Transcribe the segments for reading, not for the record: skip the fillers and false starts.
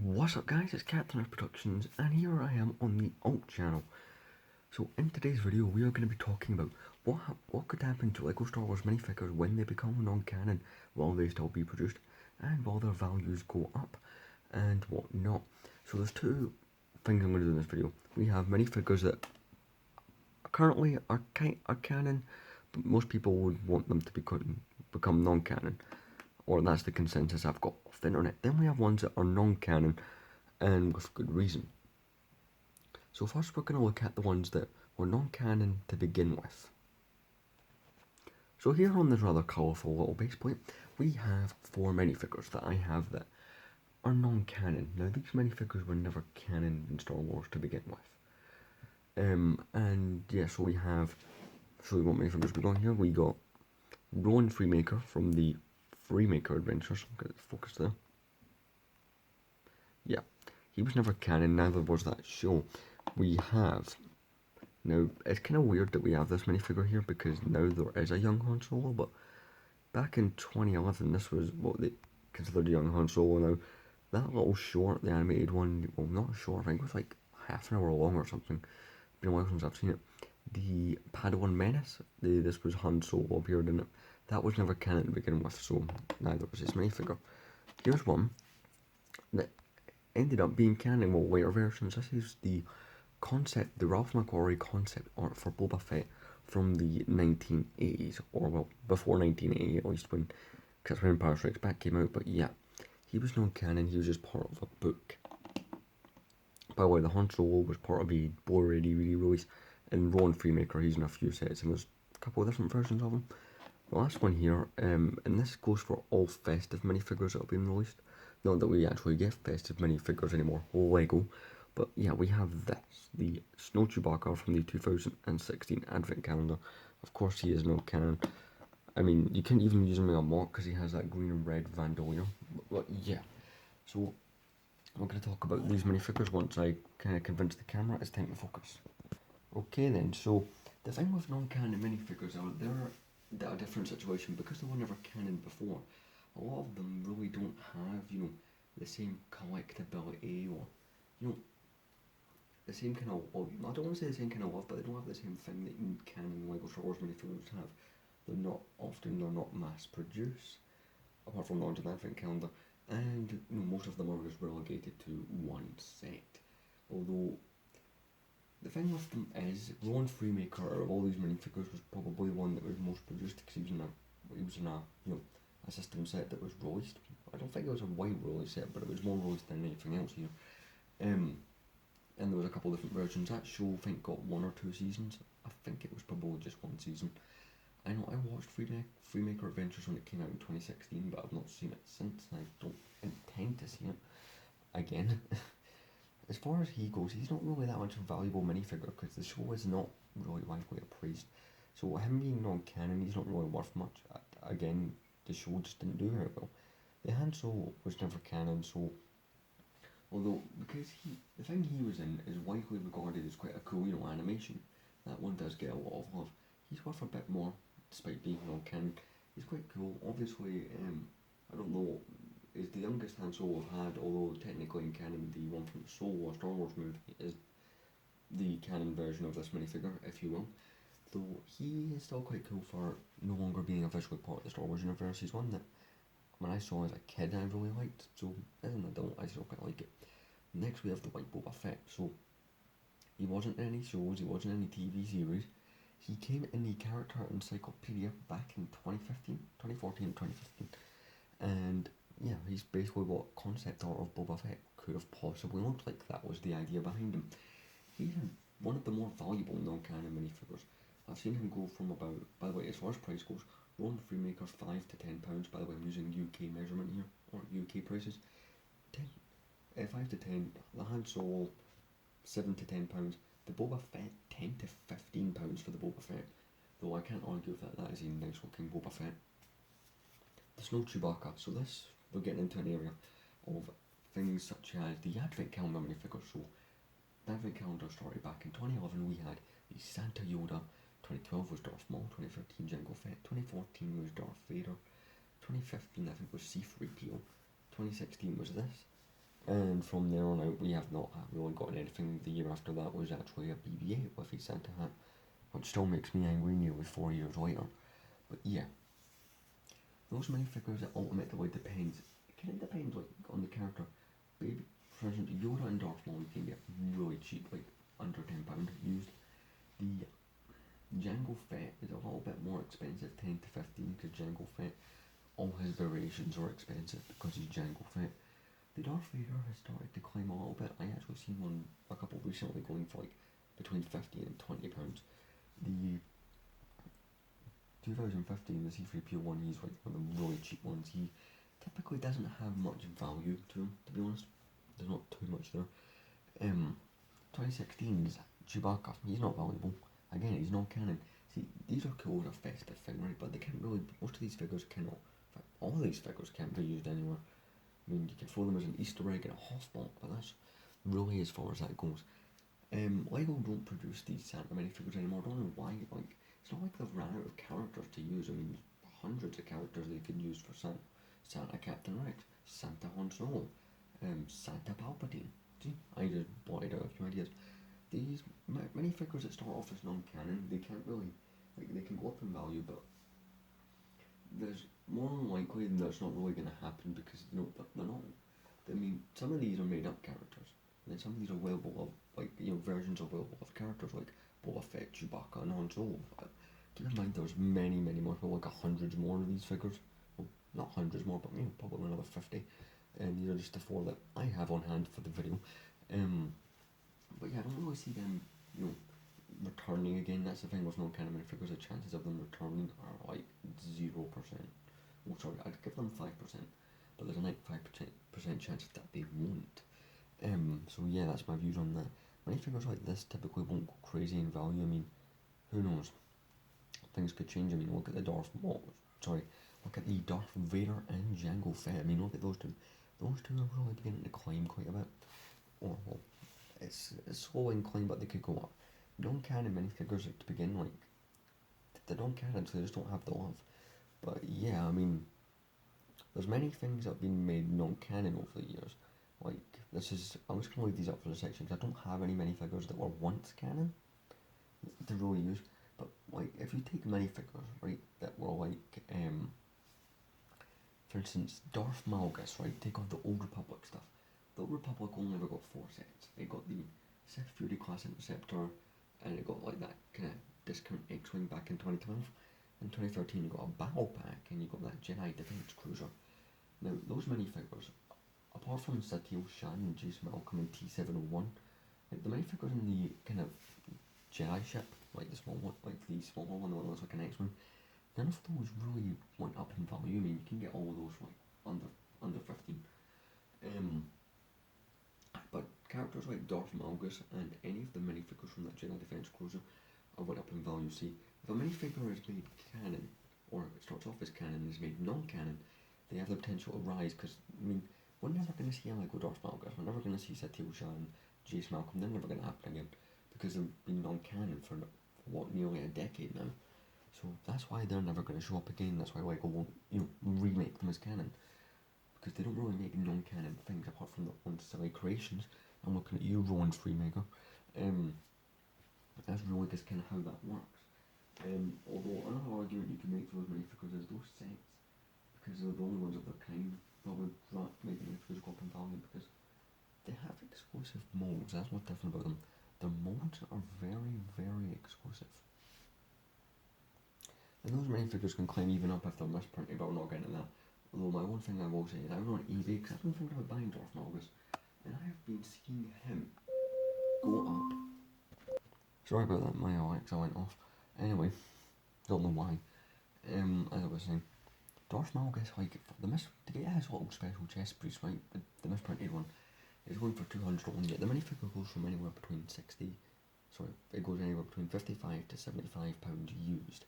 What's up guys, it's Captain Productions and here I am on the alt channel. So in today's video we are going to be talking about what could happen to LEGO Star Wars minifigures when they become non-canon, while they still be produced and while their values go up and what not. So there's two things I'm going to do in this video. We have minifigures that currently are canon, but most people would want them to become non-canon, or that's the consensus I've got off the internet. Then we have ones that are non-canon and with good reason. So first we're going to look at the ones that were non-canon to begin with. So here on this rather colourful little base plate, we have 4 minifigures that I have that are non-canon. Now these minifigures were never canon in Star Wars to begin with. And yeah, so we have, show you what minifigures we got here. We got Rowan Freemaker from the Freemaker Adventures. Get it focused there. Yeah, he was never canon, neither was that show. We have, now it's kind of weird that we have this minifigure here because now there is a young Han Solo, but back in 2011 this was what they considered a young Han Solo. Now that little short, the animated one, well not short, I think it was like half an hour long or something, it's been a while since I've seen it. The Padawan Menace, this was Han Solo appeared in it. That was never canon to begin with, so neither was this minifigure. Here's one that ended up being canon, well, later versions. This is the concept, the Ralph McQuarrie concept art for Boba Fett from the 1980s, or well, before 1980 at least, because that's when Empire Strikes Back came out. But yeah, he was non-canon, he was just part of a book. By the way, the Han Solo was part of a Blu-ray DVD release, and Rowan Freemaker, he's in a few sets, and there's a couple of different versions of him. The last one here, and this goes for all festive minifigures that have been released. Not that we actually get festive minifigures anymore, Lego, but yeah, we have this, the Snow Chewbacca from the 2016 Advent Calendar. Of course he is no canon. I mean, you can't even use him in a mock because he has that green and red bandolier. But yeah, so we're going to talk about these minifigures once I kind of convince the camera it's time to focus. Okay then, so the thing with non-canon minifigures are they're a different situation because they were never canon before. A lot of them really don't have, the same collectability or, the same kind of, well, I don't want to say the same kind of love, but they don't have the same thing that canon Lego Star Wars minifigures have. They're not mass produced, apart from the Advent Calendar, and most of them are just relegated to one set. Although, the thing with them is, Rowan Freemaker out of all these minifigures was probably one that was most produced because he was in a system set that was released. I don't think it was a wide release set, but it was more released than anything else here. And there was a couple of different versions. That show, I think, got 1 or 2 seasons. I think it was probably just 1 season. I know I watched Freemaker Adventures when it came out in 2016, but I've not seen it since, and I don't intend to see it again. As far as he goes, he's not really that much of a valuable minifigure because the show is not really widely appraised. So him being non-canon, he's not really worth much. Again, the show just didn't do very well. The Han Solo was never canon, so although because the thing he was in is widely regarded as quite a cool, animation. That one does get a lot of love. He's worth a bit more, despite being non-canon. He's quite cool. Obviously, I don't know, is the youngest Han Solo I've had, although technically in canon the one from Solo, a Star Wars movie, is the canon version of this minifigure, if you will. Though he is still quite cool for no longer being officially part of the Star Wars universe. He's one that when I saw as a kid I really liked, so as an adult I still quite like it. Next we have the White Boba Fett. So he wasn't in any shows, he wasn't in any TV series. He came in the character encyclopedia back in 2014 and 2015. And yeah, he's basically what concept art of Boba Fett could have possibly looked like. That was the idea behind him. He's one of the more valuable non-canon minifigures. I've seen him go from about, by the way, as far as price goes, Rowan Freemaker £5 to £10, by the way I'm using UK measurement here, or UK prices. 5 to 10, the Han Solo £7 to £10, the Boba Fett £10 to £15 for the Boba Fett, though I can't argue with that is a nice looking Boba Fett. The Snow Chewbacca, so this, we're getting into an area of things such as the Advent Calendar minifigures. So the Advent Calendar started back in 2011, we had the Santa Yoda, 2012 was Darth Maul, 2013 Jango Fett, 2014 was Darth Vader, 2015 I think was C3PO, 2016 was this, And from there on out, we have not really gotten anything. The year after that was actually a BB-8 with a Santa hat, which still makes me angry nearly 4 years later. But yeah, those minifigures, it ultimately depends. It kind of depends like on the character. Baby, for instance, Yoda and Darth Maul can get really cheap, like under £10 used. The Jango Fett is a little bit more expensive, 10 to 15, because Jango Fett, all his variations are expensive because he's Jango Fett. The Darth Vader has started to climb a little bit. I actually seen a couple recently going for like between 15 and £20. The 2015, the C3PO one, he's like one of the really cheap ones. He typically doesn't have much value to him, to be honest. There's not too much there. 2016's Chewbacca, he's not valuable. Again, he's not canon. See, these are cool as a festive thing, right? But they can't really, most of these figures cannot, in fact, all of these figures can't be used anywhere. I mean, you can throw them as an Easter egg in a Hoffball, but that's really as far as that goes. Lego don't produce these Santa minifigures anymore. I don't know why. Like, it's not like they've ran out of characters to use. I mean, hundreds of characters they could use for Santa. Santa Captain Rex, Santa Han Solo, Santa Palpatine. See, I just blotted out a few ideas. These minifigures that start off as non-canon, they can't really, like, they can go up in value, but there's more than likely that's not really going to happen because, you know, they're not. I mean, some of these are made up characters, and then some of these are well-beloved, like, you know, versions of well-beloved characters like Boba Fett, Chewbacca, and Han Solo. Keep in mind there's many, many more, like hundreds more of these figures. Well, not hundreds more, but you know, probably another 50. And these are just the 4 that I have on hand for the video. But yeah, I don't really see them, you know, returning again. That's the thing with non-canon minifigures. The chances of them returning are like 0%. Oh, sorry, I'd give them 5%, but there's a 95% chance that they won't. So yeah, that's my views on that. Minifigures like this typically won't go crazy in value. I mean, who knows? Things could change. I mean, look at the look at the Darth Vader and Jango Fett. I mean, look at those two. Those two are really beginning to climb quite a bit. Or, well, it's a slow incline, but they could go up. Non-canon minifigures to begin, like, they're non-canon, so they just don't have the love. But yeah, I mean, there's many things that have been made non-canon over the years. Like, I'm just going to leave these up for the section because I don't have any minifigures that were once canon to really use. But, like, if you take minifigures, right, that were like, for instance, Darth Malgus, right, take off the Old Republic stuff. The Old Republic only ever got 4 sets. It got the Sith Fury class interceptor, and it got like that kind of discount X-Wing back in 2012. In 2013 you got a battle pack, and you got that Jedi Defense Cruiser. Now, those minifigures, apart from Satele Shan and Jace Malcolm and T701, like the minifigures in the kind of Jedi ship, like the small one, like the smaller one, the one that looks like an X-Wing, none of those really went up in value. I mean, you can get all of those like under 15. But characters like Darth Malgus and any of the minifigures from that Jedi Defense Cruiser are went up in value. See, if a minifigure is made canon, or it starts off as canon and is made non-canon, they have the potential to rise, because, I mean, we're never going to see a Lego Darth Malgus, we're never going to see Satele Shan, Jace Malcolm, they're never going to happen again, because they've been non-canon for, what, nearly a decade now. So that's why they're never going to show up again. That's why Lego won't, you know, remake them as canon, because they don't really make non-canon things apart from their own silly creations. I'm looking at you, Rowan Freemaker. That's really just kind of how that works. Although another argument you can make for those minifigures is those sets, because they're the only ones of their kind, probably make the minifigures go up in value, because they have exclusive molds. That's what's different about them. Their molds are very, very exclusive. And those minifigures can climb even up if they're misprinted, but we're not getting into that. Although my one thing I will say is I was on eBay because I've been thinking about buying Darth Malgus, and I have been seeing him go up. Sorry about that, my Alexa went off. Anyway, don't know why. As I was saying, Darth Malgus, like, to get his little special chest piece, right, the misprinted one, is going for £200 yet. The minifigure goes from anywhere between it goes anywhere between £55 to £75 used.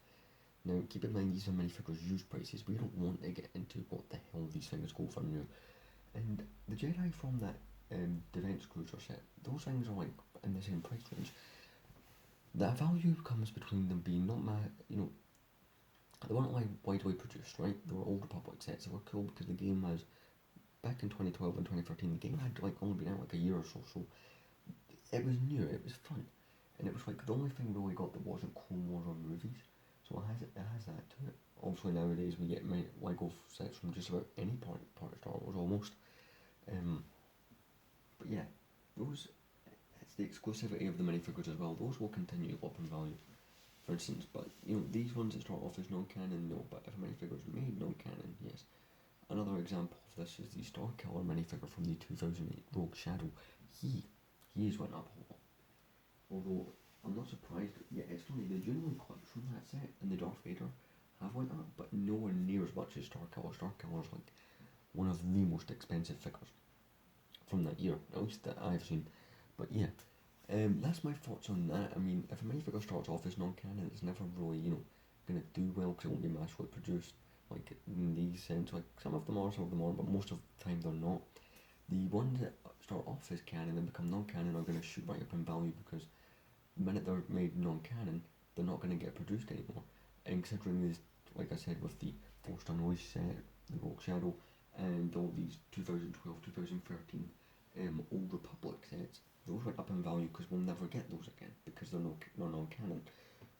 Now, keep in mind, these are minifigures used prices. We don't want to get into what the hell these things go for new. And the Jedi from that Defense Cruiser set, those things are like in the same price range. That value comes between them being not they weren't like widely produced, right? They were Old Republic sets. They were cool because the game has back in 2012 and 2013, the game had like only been out like a year or so, so it was new, it was fun, and it was like the only thing really got that wasn't Clone Wars or movies, so it has that to it. Obviously nowadays we get Lego sets from just about any part of Star Wars almost, but yeah, those, it's the exclusivity of the minifigures as well. Those will continue up in value, for instance. But you know, these ones that start off as non-canon, no. But if a minifigure is made non-canon, yes. Another example of this is the Star Killer minifigure from the 2008 Rogue Shadow. He has went up a lot. Although I'm not surprised. Yeah, it's funny. The genuine clips from that set and the Darth Vader have went up, but nowhere near as much as Star Killer. Star Killer is like one of the most expensive figures from that year, at least that I've seen. But yeah, that's my thoughts on that. I mean, if a minifigure starts off as non-canon, it's never really, gonna do well because it won't be mass produced. Like in these sense, like some of them are, but most of the time they're not. The ones that start off as canon and become non-canon are gonna shoot right up in value because the minute they're made non-canon, they're not gonna get produced anymore. And considering this, like I said, with the Force Unleashed set, the Rogue Shadow, and all these 2012, 2013 Old Republic sets, those went up in value because we'll never get those again because they're non-canon.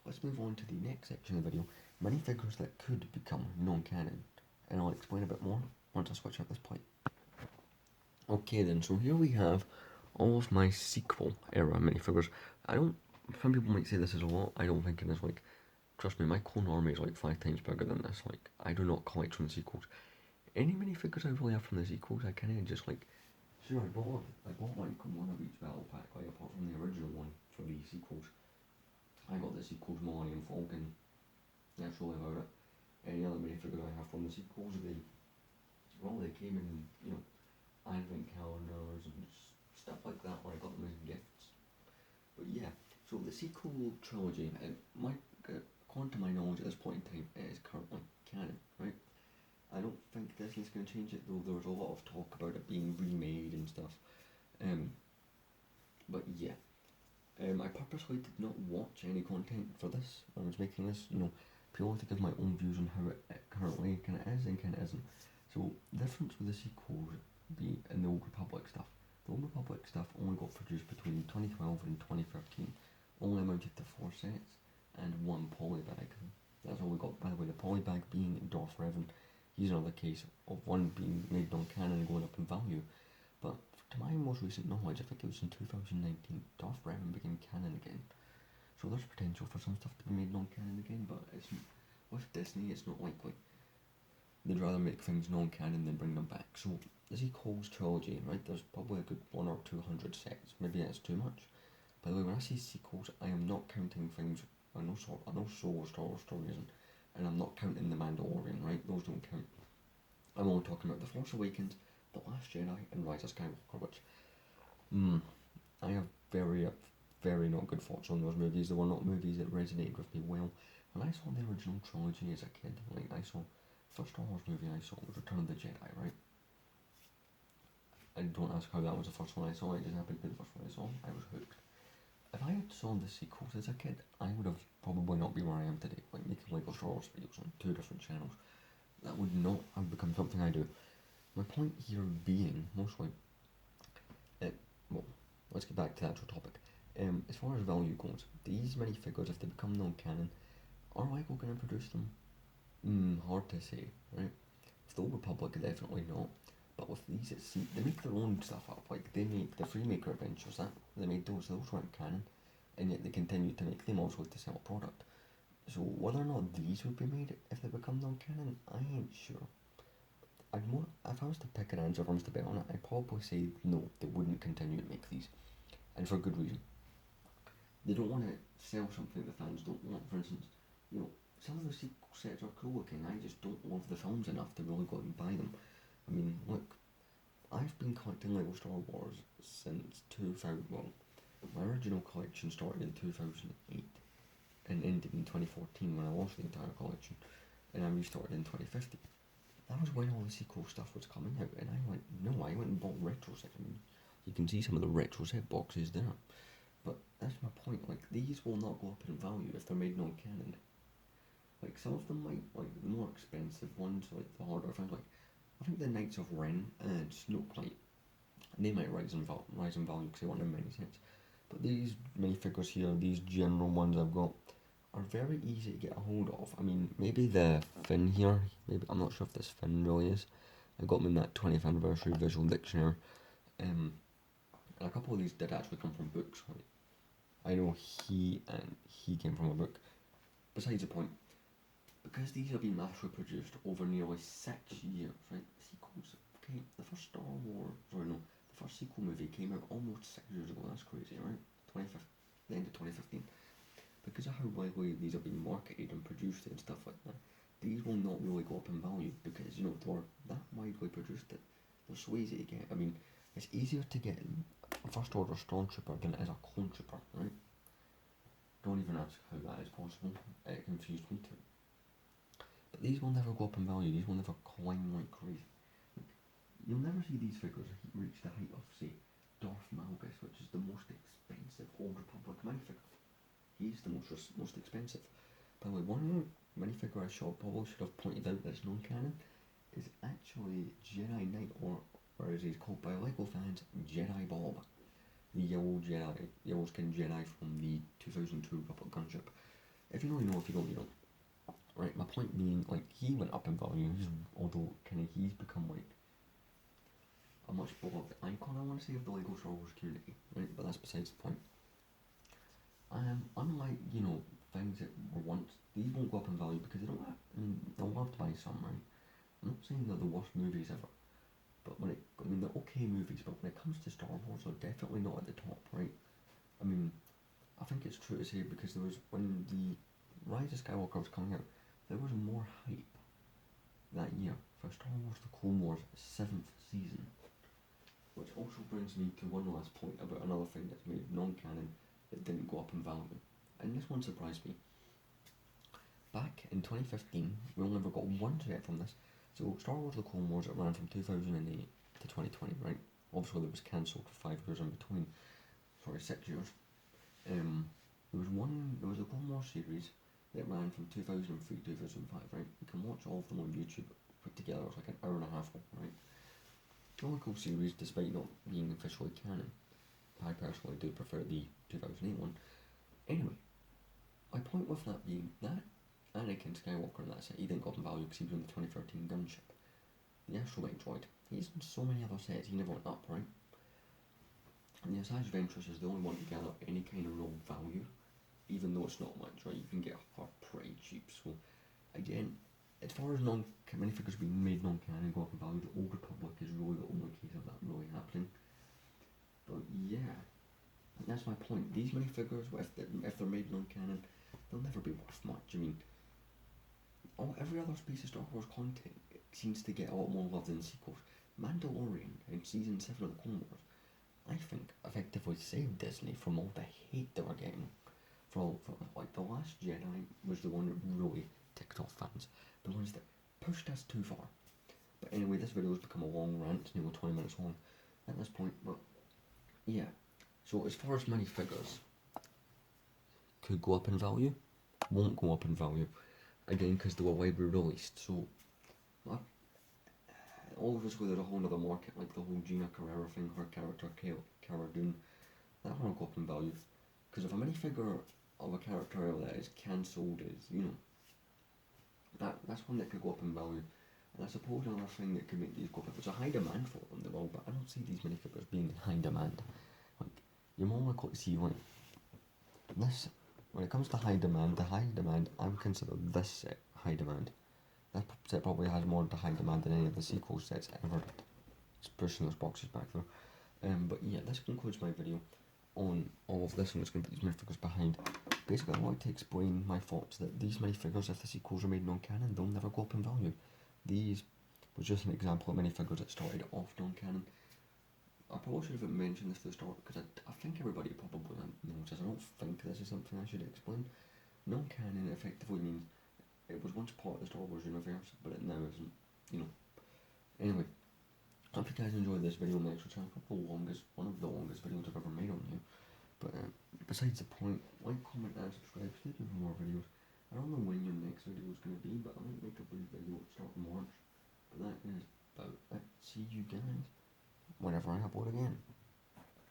Let's move on to the next section of the video, minifigures that could become non-canon, and I'll explain a bit more once I switch out this point. Okay then, so here we have all of my sequel era minifigures. Some people might say this is a lot, I don't think it is. Like, trust me, my clone army is like 5 times bigger than this. Like, I do not collect from the sequels. Any minifigures I really have from the sequels, I kind of just like, sure, I bought like one of each battle pack, like apart from the original one for the sequels. I got the sequels Millennium Falcon, that's really about it. Any other minifigures I have from the sequels, they came in, advent calendars and stuff like that when I got them as gifts. But yeah, so the sequel trilogy, according to my knowledge at this point in time, it is currently canon, right? I don't think Disney's going to change it, though there was a lot of talk about it being remade and stuff. But yeah, I purposely did not watch any content for this when I was making this, purely to give my own views on how it currently kind of is and kind of isn't. So, the difference with the sequels in the Old Republic stuff. The Old Republic stuff only got produced between 2012 and 2013, only amounted to 4 sets and 1 polybag. That's all we got. By the way, the polybag being Darth Revan. He's another case of one being made non-canon and going up in value. But to my most recent knowledge, I think it was in 2019, Darth Revan became canon again. So there's potential for some stuff to be made non-canon again, but with Disney, it's not likely. They'd rather make things non-canon than bring them back. So the sequels trilogy, right, there's probably a good 100 or 200 sets. Maybe that's too much. By the way, when I say sequels, I am not counting things. I know Solo Star Wars Story isn't, and I'm not counting The Mandalorian, right? Those don't count. I'm only talking about The Force Awakens, The Last Jedi, and Rise of Skywalker, which I have very, very not good thoughts on those movies. They were not movies that resonated with me well. When I saw the original trilogy as a kid, like the first Star Wars movie I saw was Return of the Jedi, right? And don't ask how that was the first one I saw, it just happened to be the first one I saw. I was hooked. If I had saw the sequels as a kid, I would have probably not been where I am today, like making Lego Star Wars videos on 2 different channels. That would not have become something I do. My point here being, mostly, let's get back to the actual topic. As far as value goes, these minifigures, if they become non-canon, are Lego going to produce them? Hard to say, right? With the Old Republic, definitely not. But with these, they make their own stuff up. Like, they make the Freemaker Adventures, they made those weren't canon, and yet they continue to make them also to sell a product. So whether or not these would be made if they become non-canon, I ain't sure. If I was to pick an answer for Mr. Bet on it, I'd probably say no, they wouldn't continue to make these, and for good reason. They don't want to sell something the fans don't want. For instance, some of the sequel sets are cool looking. I just don't love the films enough to really go out and buy them. I mean, look, I've been collecting Lego Star Wars since 2000. Well, my original collection started in 2008 and ended in 2014 when I lost the entire collection, and I restarted in 2015. That was when all the sequel stuff was coming out, and I went and bought retro sets. I mean, you can see some of the retro set boxes there. But that's my point, like, these will not go up in value if they're made non-canon. Like, some of them might, like, the more expensive ones, like the harder things, like I think the Knights of Ren and Snowlight, they might rise in value because they won't have many cents. But these minifigures here, these general ones I've got, are very easy to get a hold of. I mean, maybe the Finn here, maybe I'm not sure if this Finn really is. I got them in that 20th anniversary visual dictionary. And a couple of these did actually come from books. Right? I know he came from a book. Besides the point, because these have been mass reproduced over nearly 6 years, right? Sequels. Okay, the first Star Wars, sorry no, the first sequel movie came out almost 6 years ago. That's crazy, right? The end of 2015. Because of how widely these have been marketed and produced and stuff like that, these will not really go up in value because, you know, they're that widely produced that they're so easy to get. I mean, it's easier to get a First Order Stormtrooper than it is a Clone Trooper, right? Don't even ask how that is possible. It confused me too. But these will never go up in value. These will never climb like crazy. You'll never see these figures reach the height of, say, Darth Malgus, which is the most expensive Old Republic minifigure. He's the most expensive. By the way, one minifigure I probably should have pointed out that's non-canon is actually Jedi Knight, or as he's called by Lego fans, Jedi Bob. The yellow skin Jedi from the 2002 Republic gunship. If you know, you know. If you don't, you don't. Right, my point being, like, he went up in value, although he's become like a much beloved icon, I want to say, of the Lego Star Wars community, right? But that's besides the point. Unlike, you know, things that were once, these won't go up in value because they don't have, I mean, they'll have to buy some, right? I'm not saying they're the worst movies ever, but they're okay movies, but when it comes to Star Wars, they're definitely not at the top, right? I mean, I think it's true to say because when the Rise of Skywalker was coming out, there was more hype that year for Star Wars The Clone Wars 7th season. Which also brings me to one last point about another thing that's made non-canon that didn't go up in value. And this one surprised me. Back in 2015, we only ever got one set from this. So Star Wars The Clone Wars, it ran from 2008 to 2020, right? Obviously it was cancelled for 5 years in between. Sorry, 6 years. There was a Clone Wars series that ran from 2003 to 2005, right? You can watch all of them on YouTube put together. It's like an hour and a half long, right? Really cool series despite not being officially canon. I personally do prefer the 2008 one. Anyway, my point with that being that Anakin Skywalker in that set, he didn't go up in value because he was in the 2013 gunship. The astromech droid, he's in so many other sets, he never went up, right? And the Asajj Ventress is the only one to gather any kind of real value, even though it's not much, right? You can get her pretty cheap. So again, as far as minifigures being made non-canon and go up in value, the Old Republic is really the only case of that really happening. But yeah, that's my point. These minifigures, if they're made non-canon, they'll never be worth much. I mean, every other piece of Star Wars content seems to get a lot more love than sequels. Mandalorian in season 7 of the Clone Wars, I think, effectively saved Disney from all the hate they were getting. For like, The Last Jedi was the one that really ticked off fans. The ones that pushed us too far. But anyway, this video has become a long rant, it's nearly 20 minutes long at this point, but yeah. So as far as minifigures could go up in value, won't go up in value, again because they were widely released. So obviously there's a whole other market, like the whole Gina Carrera thing, her character Cara Dune, that won't go up in value. Because if a minifigure of a character that is cancelled is, you know, that's one that could go up in value. And I suppose another thing that could make these go up, if there's a high demand for them, they will, but I don't see these minifigures being in high demand. Like, you're more likely to see, like, this, when it comes to high demand, I would consider this set high demand. That set probably has more to high demand than any of the sequel sets ever did. Just pushing those boxes back there. But yeah, this concludes my video on all of this. I'm just going to put these minifigures behind. Basically, I want to explain my thoughts that these minifigures, if the sequels are made non-canon, they'll never go up in value. These was just an example of minifigures that started off non-canon. I probably should have mentioned this at the start because I think everybody probably knows this. I don't think this is something I should explain. Non-canon effectively means it was once part of the Star Wars universe, but it now isn't, you know. Anyway, I hope you guys enjoyed this video on the extra channel. One of the longest videos I've ever made on here. But besides the point, like, comment and subscribe. Stay tuned for more videos. I don't know when your next video is going to be, but I might make a brief video at the start of March. But that is about it. See you guys whenever I upload again.